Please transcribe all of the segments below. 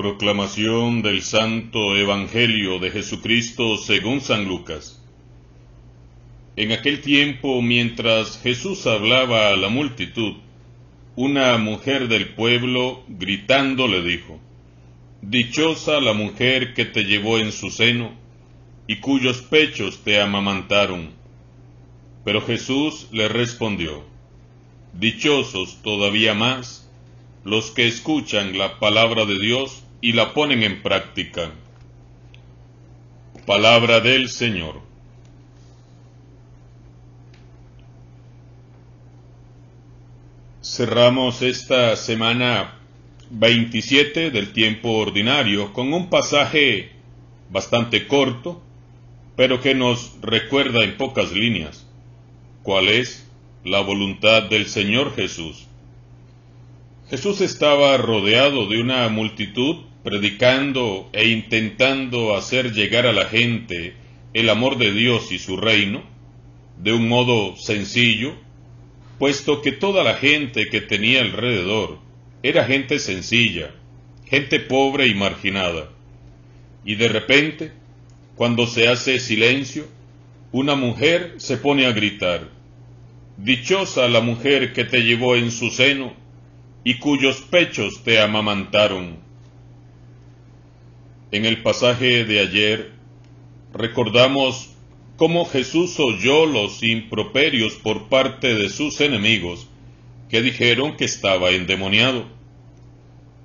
Proclamación del Santo Evangelio de Jesucristo según San Lucas. En aquel tiempo, mientras Jesús hablaba a la multitud, una mujer del pueblo, gritando, le dijo: «Dichosa la mujer que te llevó en su seno, y cuyos pechos te amamantaron». Pero Jesús le respondió: «Dichosos todavía más los que escuchan la palabra de Dios y la ponen en práctica». Palabra del Señor. Cerramos esta semana 27 del tiempo ordinario con un pasaje bastante corto, pero que nos recuerda en pocas líneas cuál es la voluntad del Señor Jesús. Jesús estaba rodeado de una multitud predicando e intentando hacer llegar a la gente el amor de Dios y su reino de un modo sencillo, puesto que toda la gente que tenía alrededor era gente sencilla, gente pobre y marginada. Y de repente, cuando se hace silencio, una mujer se pone a gritar: «Dichosa la mujer que te llevó en su seno y cuyos pechos te amamantaron». En el pasaje de ayer recordamos cómo Jesús oyó los improperios por parte de sus enemigos, que dijeron que estaba endemoniado.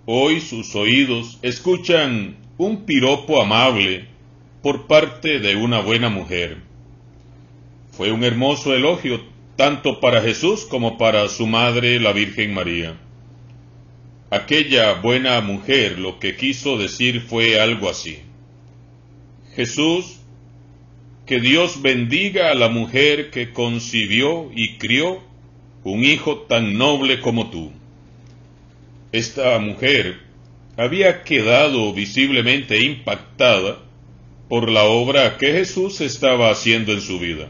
Hoy sus oídos escuchan un piropo amable por parte de una buena mujer. Fue un hermoso elogio tanto para Jesús como para su madre, la Virgen María. Aquella buena mujer lo que quiso decir fue algo así: «Jesús, que Dios bendiga a la mujer que concibió y crió un hijo tan noble como tú». Esta mujer había quedado visiblemente impactada por la obra que Jesús estaba haciendo en su vida.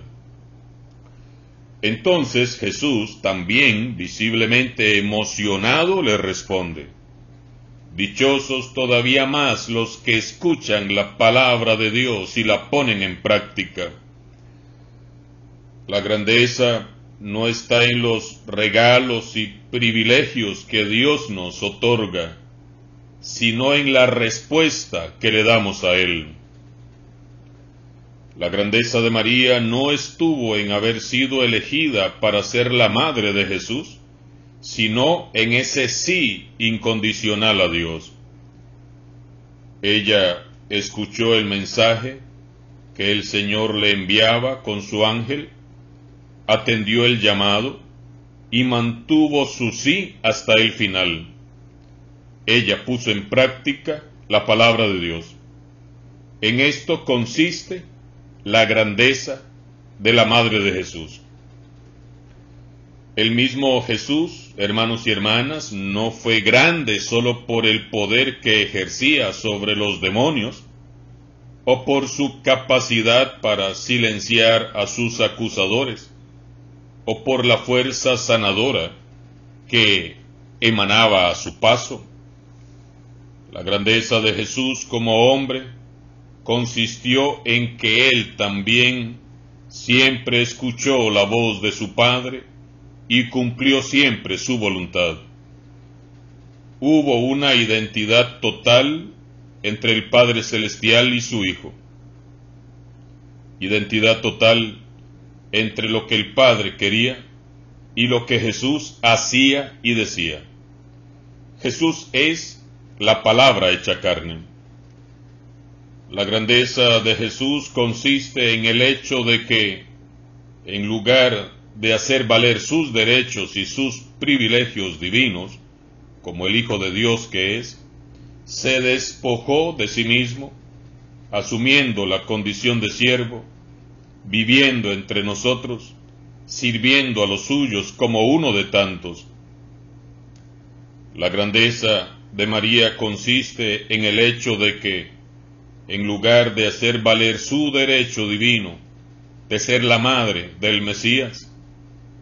Entonces Jesús, también visiblemente emocionado, le responde: «Dichosos todavía más los que escuchan la palabra de Dios y la ponen en práctica». La grandeza no está en los regalos y privilegios que Dios nos otorga, sino en la respuesta que le damos a Él. La grandeza de María no estuvo en haber sido elegida para ser la madre de Jesús, sino en ese sí incondicional a Dios. Ella escuchó el mensaje que el Señor le enviaba con su ángel, atendió el llamado y mantuvo su sí hasta el final. Ella puso en práctica la palabra de Dios. En esto consiste la grandeza de la Madre de Jesús. El mismo Jesús, hermanos y hermanas, no fue grande solo por el poder que ejercía sobre los demonios o por su capacidad para silenciar a sus acusadores o por la fuerza sanadora que emanaba a su paso. La grandeza de Jesús como hombre consistió en que Él también siempre escuchó la voz de su Padre y cumplió siempre su voluntad. Hubo una identidad total entre el Padre Celestial y su Hijo. Identidad total entre lo que el Padre quería y lo que Jesús hacía y decía. Jesús es la palabra hecha carne. La grandeza de Jesús consiste en el hecho de que, en lugar de hacer valer sus derechos y sus privilegios divinos, como el Hijo de Dios que es, se despojó de sí mismo, asumiendo la condición de siervo, viviendo entre nosotros, sirviendo a los suyos como uno de tantos. La grandeza de María consiste en el hecho de que, en lugar de hacer valer su derecho divino de ser la madre del Mesías,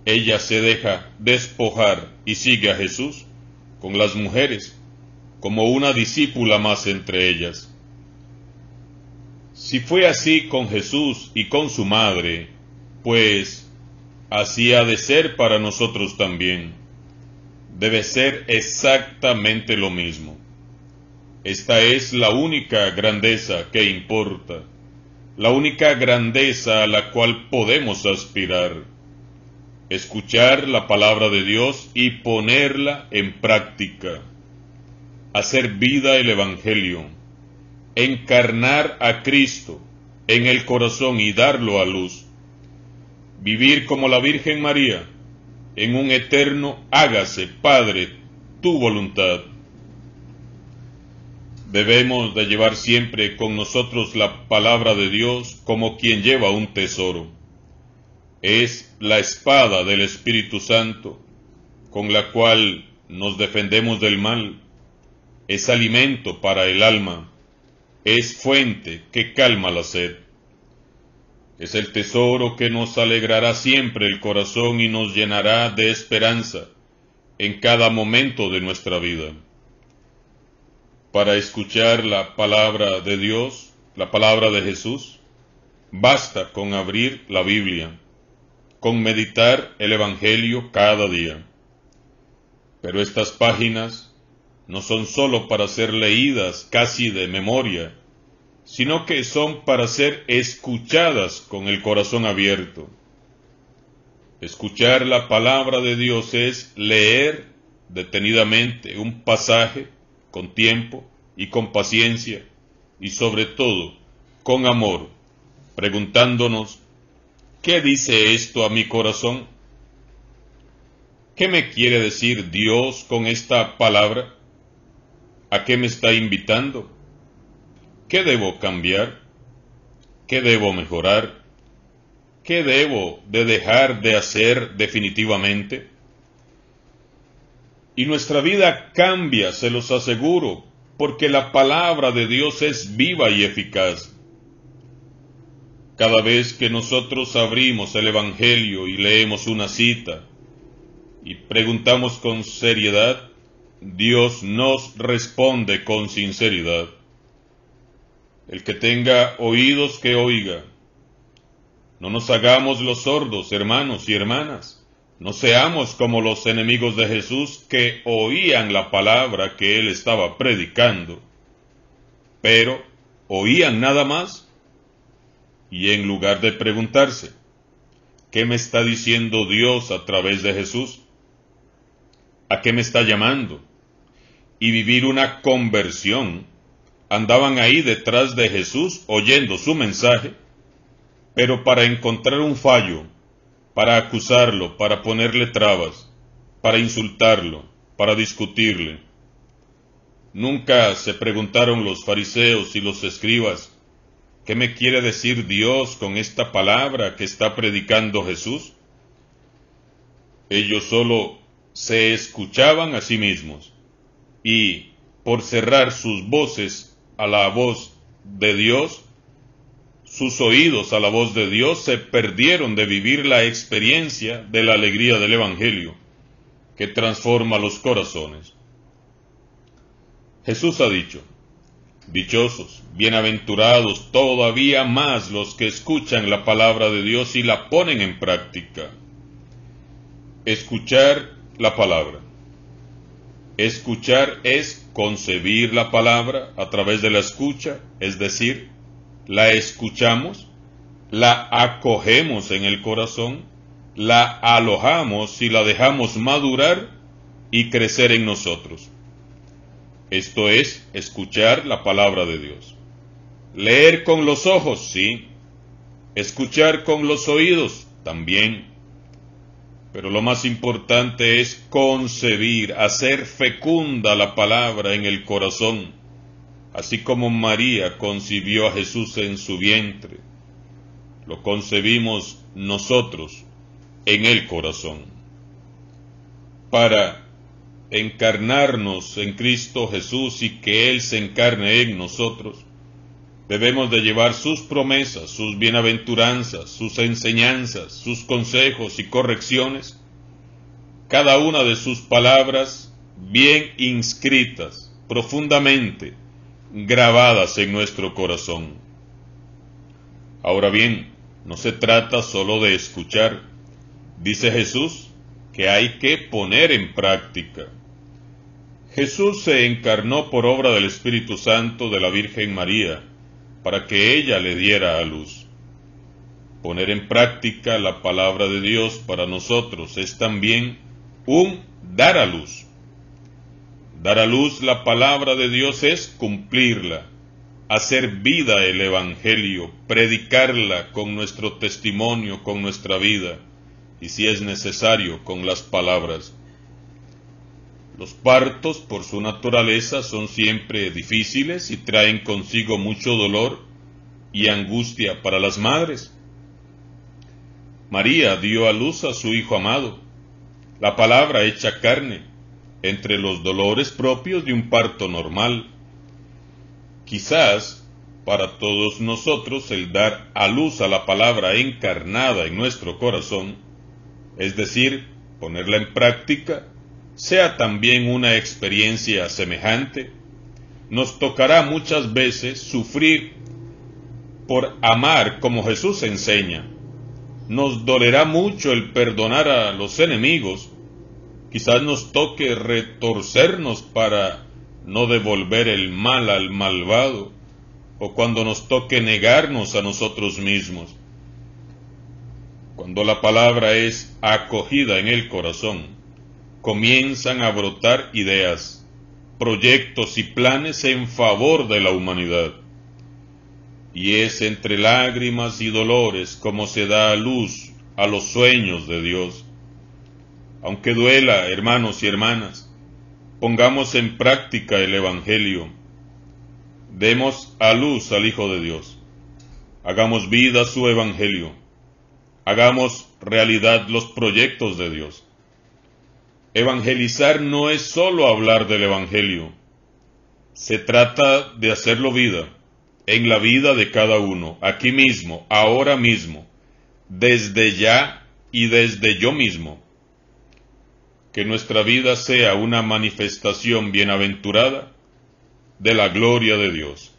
ella se deja despojar y sigue a Jesús con las mujeres, como una discípula más entre ellas. Si fue así con Jesús y con su madre, pues así ha de ser para nosotros también. Debe ser exactamente lo mismo. Esta es la única grandeza que importa, la única grandeza a la cual podemos aspirar. Escuchar la palabra de Dios y ponerla en práctica. Hacer vida el Evangelio. Encarnar a Cristo en el corazón y darlo a luz. Vivir como la Virgen María, en un eterno hágase, Padre, tu voluntad. Debemos de llevar siempre con nosotros la palabra de Dios como quien lleva un tesoro. Es la espada del Espíritu Santo, con la cual nos defendemos del mal. Es alimento para el alma. Es fuente que calma la sed. Es el tesoro que nos alegrará siempre el corazón y nos llenará de esperanza en cada momento de nuestra vida. Para escuchar la palabra de Dios, la palabra de Jesús, basta con abrir la Biblia, con meditar el Evangelio cada día. Pero estas páginas no son sólo para ser leídas casi de memoria, sino que son para ser escuchadas con el corazón abierto. Escuchar la palabra de Dios es leer detenidamente un pasaje con tiempo y con paciencia, y sobre todo con amor, preguntándonos, ¿qué dice esto a mi corazón? ¿Qué me quiere decir Dios con esta palabra? ¿A qué me está invitando? ¿Qué debo cambiar? ¿Qué debo mejorar? ¿Qué debo de dejar de hacer definitivamente? Y nuestra vida cambia, se los aseguro, porque la palabra de Dios es viva y eficaz. Cada vez que nosotros abrimos el Evangelio y leemos una cita y preguntamos con seriedad, Dios nos responde con sinceridad. El que tenga oídos que oiga. No nos hagamos los sordos, hermanos y hermanas. No seamos como los enemigos de Jesús que oían la palabra que él estaba predicando, pero oían nada más y en lugar de preguntarse, ¿qué me está diciendo Dios a través de Jesús? ¿A qué me está llamando? Y vivir una conversión, andaban ahí detrás de Jesús oyendo su mensaje, pero para encontrar un fallo, para acusarlo, para ponerle trabas, para insultarlo, para discutirle. Nunca se preguntaron los fariseos y los escribas, ¿qué me quiere decir Dios con esta palabra que está predicando Jesús? Ellos solo se escuchaban a sí mismos, y por cerrar sus voces a la voz de Dios, sus oídos a la voz de Dios, se perdieron de vivir la experiencia de la alegría del Evangelio, que transforma los corazones. Jesús ha dicho, dichosos, bienaventurados todavía más los que escuchan la palabra de Dios y la ponen en práctica. Escuchar la palabra. Escuchar es concebir la palabra a través de la escucha, es decir, la escuchamos, la acogemos en el corazón, la alojamos y la dejamos madurar y crecer en nosotros. Esto es escuchar la palabra de Dios. Leer con los ojos, sí. Escuchar con los oídos, también. Pero lo más importante es concebir, hacer fecunda la palabra en el corazón, así como María concibió a Jesús en su vientre. Lo concebimos nosotros en el corazón. Para encarnarnos en Cristo Jesús y que Él se encarne en nosotros, debemos de llevar sus promesas, sus bienaventuranzas, sus enseñanzas, sus consejos y correcciones, cada una de sus palabras bien inscritas profundamente grabadas en nuestro corazón. Ahora bien, no se trata solo de escuchar. Dice Jesús que hay que poner en práctica. Jesús se encarnó por obra del Espíritu Santo de la Virgen María, para que ella le diera a luz. Poner en práctica la palabra de Dios para nosotros es también un dar a luz. Dar a luz la palabra de Dios es cumplirla, hacer vida el Evangelio, predicarla con nuestro testimonio, con nuestra vida, y si es necesario, con las palabras. Los partos, por su naturaleza, son siempre difíciles y traen consigo mucho dolor y angustia para las madres. María dio a luz a su Hijo amado, la palabra hecha carne, entre los dolores propios de un parto normal. Quizás, para todos nosotros, el dar a luz a la palabra encarnada en nuestro corazón, es decir, ponerla en práctica, sea también una experiencia semejante. Nos tocará muchas veces sufrir por amar como Jesús enseña. Nos dolerá mucho el perdonar a los enemigos. Quizás nos toque retorcernos para no devolver el mal al malvado, o cuando nos toque negarnos a nosotros mismos. Cuando la palabra es acogida en el corazón, comienzan a brotar ideas, proyectos y planes en favor de la humanidad. Y es entre lágrimas y dolores como se da a luz a los sueños de Dios. Aunque duela, hermanos y hermanas, pongamos en práctica el Evangelio. Demos a luz al Hijo de Dios. Hagamos vida su Evangelio. Hagamos realidad los proyectos de Dios. Evangelizar no es solo hablar del Evangelio. Se trata de hacerlo vida, en la vida de cada uno, aquí mismo, ahora mismo, desde ya y desde yo mismo. Que nuestra vida sea una manifestación bienaventurada de la gloria de Dios.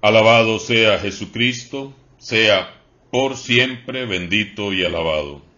Alabado sea Jesucristo, sea por siempre bendito y alabado.